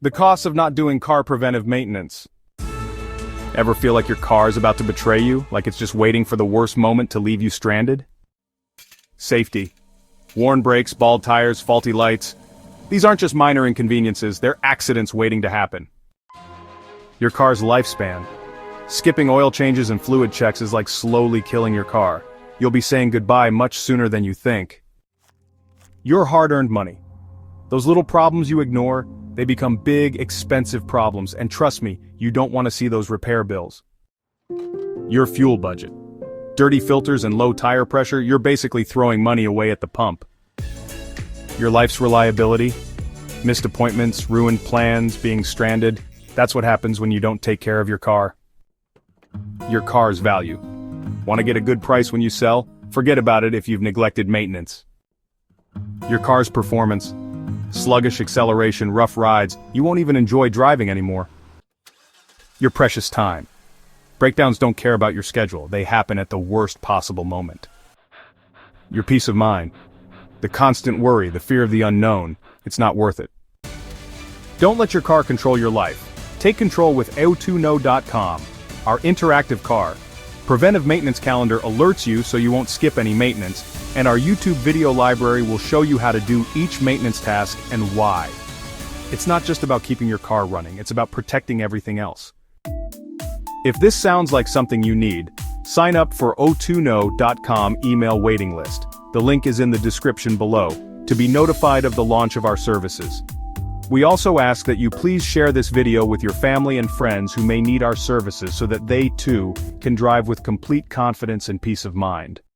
The costs of not doing car preventive maintenance. Ever feel like your car is about to betray you, like it's just waiting for the worst moment to leave you stranded? Safety. Worn brakes, bald tires, faulty lights. These aren't just minor inconveniences, they're accidents waiting to happen. Your car's lifespan. Skipping oil changes and fluid checks is like slowly killing your car. You'll be saying goodbye much sooner than you think. Your hard-earned money. Those little problems you ignore, they become big, expensive problems, and trust me, you don't want to see those repair bills. Your fuel budget. Dirty filters and low tire pressure, you're basically throwing money away at the pump. Your life's reliability. Missed appointments, ruined plans, being stranded. That's what happens when you don't take care of your car. Your car's value. Want to get a good price when you sell? Forget about it if you've neglected maintenance. Your car's performance. Sluggish acceleration, rough rides, you won't even enjoy driving anymore. Your precious time. Breakdowns don't care about your schedule, they happen at the worst possible moment. Your peace of mind. The constant worry, the fear of the unknown, it's not worth it. Don't let your car control your life. Take control with o2no.com, our interactive car. Preventive maintenance calendar alerts you so you won't skip any maintenance, and our YouTube video library will show you how to do each maintenance task and why. It's not just about keeping your car running, it's about protecting everything else. If this sounds like something you need, sign up for o2no.com email waiting list. The link is in the description below, to be notified of the launch of our services. We also ask that you please share this video with your family and friends who may need our services so that they too can drive with complete confidence and peace of mind.